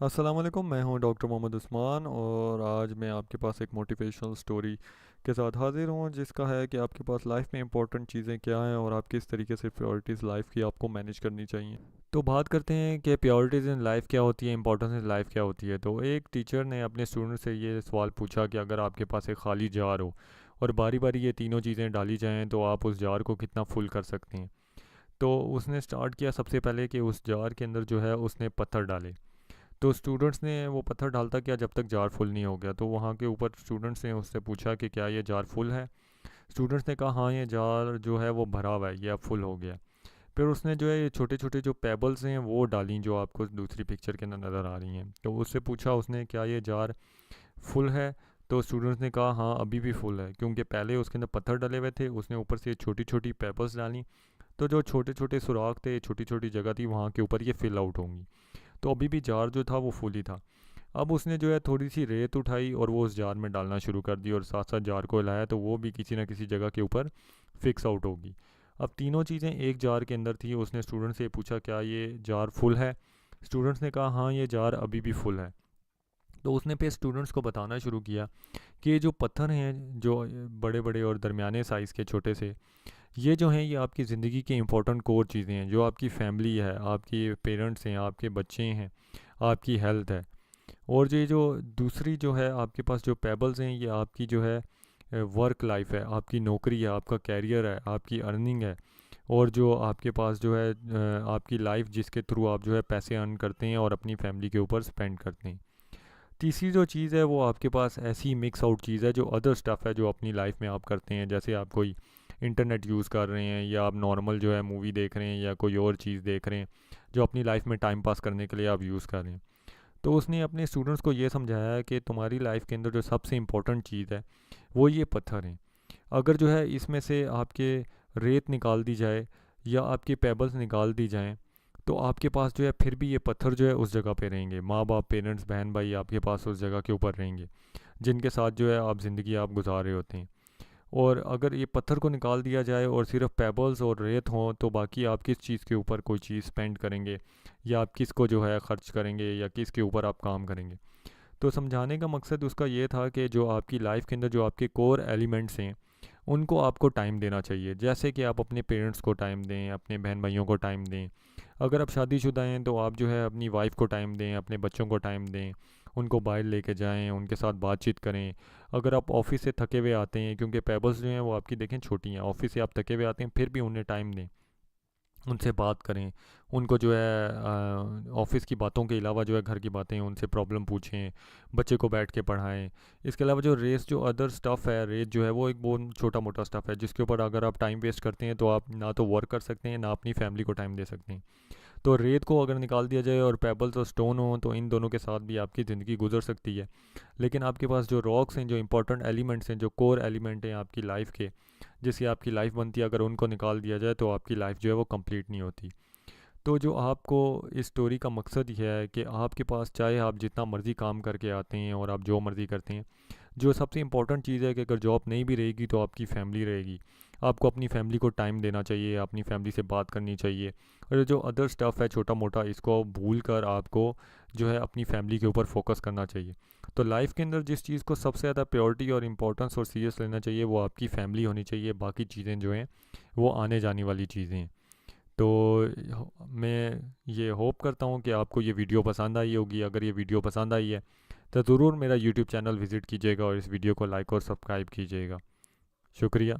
अस्सलाम वालेकुम, मैं हूं डॉक्टर मोहम्मद उस्मान और आज मैं आपके पास एक मोटिवेशनल स्टोरी के साथ हाज़िर हूं जिसका है कि आपके पास लाइफ में इंपॉर्टेंट चीज़ें क्या हैं और आप किस तरीके से प्रायोरिटीज़ लाइफ की आपको मैनेज करनी चाहिए। तो बात करते हैं कि प्रायोरिटीज़ इन लाइफ क्या होती है, इंपॉर्टेंस इन लाइफ क्या होती है। तो एक टीचर ने अपने स्टूडेंट से ये सवाल पूछा कि अगर आपके पास एक खाली जार हो और बारी बारी ये तीनों चीज़ें डाली जाएँ तो आप उस जार को कितना फुल कर सकते हैं। तो उसने स्टार्ट किया सबसे पहले कि उस जार के अंदर जो है उसने पत्थर डाले। तो स्टूडेंट्स ने वो पत्थर डालता गया जब तक जार फुल नहीं हो गया। तो वहाँ के ऊपर स्टूडेंट्स ने उससे पूछा कि क्या ये जार फुल है। स्टूडेंट्स ने कहा हाँ, ये जार जो है वो भरा हुआ है, ये अब फुल हो गया। फिर उसने जो है ये छोटे छोटे जो पेबल्स हैं वो डाली जो आपको दूसरी पिक्चर के अंदर नज़र आ रही हैं। तो उससे पूछा उसने क्या ये जार फुल है। तो स्टूडेंट्स ने कहा हाँ, अभी भी फुल है, क्योंकि पहले उसके अंदर पत्थर डले हुए थे, उसने ऊपर से छोटी छोटी पेबल्स डाली। तो जो छोटे छोटे सुराख थे, छोटी छोटी जगह थी, वहाँ के ऊपर ये फिल आउट होंगी। तो अभी भी जार जो था वो फुल ही था। अब उसने जो है थोड़ी सी रेत उठाई और वो उस जार में डालना शुरू कर दी और साथ साथ जार को हिलाया, तो वो भी किसी ना किसी जगह के ऊपर फिक्स आउट होगी। अब तीनों चीज़ें एक जार के अंदर थी। उसने स्टूडेंट से पूछा क्या ये जार फुल है। स्टूडेंट्स ने कहा हाँ, ये जार अभी भी फुल है। तो उसने फिर स्टूडेंट्स को बताना शुरू किया कि ये जो पत्थर हैं, जो बड़े बड़े और दरमियाने साइज़ के छोटे से, ये जो हैं ये आपकी ज़िंदगी की इंपॉर्टेंट कोर चीज़ें हैं। जो आपकी फैमिली है, आपके पेरेंट्स हैं, आपके बच्चे हैं, आपकी हेल्थ है। और ये जो दूसरी जो है आपके पास जो पेबल्स हैं, ये आपकी जो है वर्क लाइफ है, आपकी नौकरी है, आपका कैरियर है, आपकी अर्निंग है। और जो आपके पास जो है आपकी लाइफ जिसके थ्रू आप जो है पैसे अर्न करते हैं और अपनी फैमिली के ऊपर स्पेंड करते हैं। तीसरी जो चीज़ है वो आपके पास ऐसी मिक्स आउट चीज़ है जो अदर स्टफ़ है जो अपनी लाइफ में आप करते हैं। जैसे आप कोई इंटरनेट यूज़ कर रहे हैं, या आप नॉर्मल जो है मूवी देख रहे हैं, या कोई और चीज़ देख रहे हैं जो अपनी लाइफ में टाइम पास करने के लिए आप यूज़ कर रहे हैं। तो उसने अपने स्टूडेंट्स को ये समझाया है कि तुम्हारी लाइफ के अंदर जो सबसे इम्पोर्टेंट चीज़ है वो ये पत्थर हैं। अगर जो है इसमें से आपके रेत निकाल दी जाए या आपके पेबल्स निकाल दी जाएँ, तो आपके पास जो है फिर भी ये पत्थर जो है उस जगह पे रहेंगे। माँ बाप, पेरेंट्स, बहन भाई आपके पास उस जगह के ऊपर रहेंगे, जिनके साथ जो है आप ज़िंदगी आप गुजार रहे होते हैं। और अगर ये पत्थर को निकाल दिया जाए और सिर्फ पेबल्स और रेत हों, तो बाकी आप किस चीज़ के ऊपर कोई चीज़ स्पेंड करेंगे, या आप किसको जो है ख़र्च करेंगे, या किसके ऊपर आप काम करेंगे। तो समझाने का मकसद उसका ये था कि जो आपकी लाइफ के अंदर जो आपके कोर एलिमेंट्स हैं उनको आपको टाइम देना चाहिए। जैसे कि आप अपने पेरेंट्स को टाइम दें, अपने बहन भाइयों को टाइम दें। अगर आप शादीशुदा हैं तो आप जो है अपनी वाइफ को टाइम दें, अपने बच्चों को टाइम दें, उनको बाहर लेके जाएं, उनके साथ बातचीत करें। अगर आप ऑफिस से थके हुए आते हैं, क्योंकि पेबल्स जो हैं वो आपकी देखें छोटी हैं, ऑफिस से आप थके हुए आते हैं फिर भी उन्हें टाइम दें, उनसे बात करें। उनको जो है ऑफ़िस की बातों के अलावा जो है घर की बातें उनसे प्रॉब्लम पूछें, बच्चे को बैठ के पढ़ाएँ। इसके अलावा जो रेस जो अदर स्टफ़ है, रेस जो है वो एक बहुत छोटा-मोटा स्टफ़ है जिसके ऊपर अगर आप टाइम वेस्ट करते हैं तो आप ना तो वर्क कर सकते हैं, ना अपनी फैमिली को टाइम दे सकते हैं। तो रेत को अगर निकाल दिया जाए और पेबल्स और स्टोन हो तो इन दोनों के साथ भी आपकी ज़िंदगी गुजर सकती है। लेकिन आपके पास जो रॉक्स हैं, जो इंपॉर्टेंट एलिमेंट्स हैं, जो कोर एलिमेंट हैं आपकी लाइफ के, जिससे आपकी लाइफ बनती है, अगर उनको निकाल दिया जाए तो आपकी लाइफ जो है वो कंप्लीट नहीं होती। तो जो आपको इस स्टोरी का मकसद ये है कि आपके पास चाहे आप जितना मर्ज़ी काम करके आते हैं और आप जो मर्ज़ी करते हैं, जो सबसे इम्पोर्टेंट चीज़ है कि अगर जॉब नहीं भी रहेगी तो आपकी फैमिली रहेगी। आपको अपनी फैमिली को टाइम देना चाहिए, अपनी फैमिली से बात करनी चाहिए। और जो अदर स्टफ़ है छोटा मोटा, इसको भूल कर आपको जो है अपनी फैमिली के ऊपर फोकस करना चाहिए। तो लाइफ के अंदर जिस चीज़ को सबसे ज़्यादा प्रायोरिटी और इम्पोर्टेंस और सीरियस लेना चाहिए वो आपकी फैमिली होनी चाहिए। बाकी चीज़ें जो हैं वो आने जाने वाली चीज़ें हैं। तो मैं ये होप करता हूँ कि आपको ये वीडियो पसंद आई होगी। अगर ये वीडियो पसंद आई है तो ज़रूर मेरा यूट्यूब चैनल विज़िट कीजिएगा और इस वीडियो को लाइक और सब्सक्राइब कीजिएगा। शुक्रिया।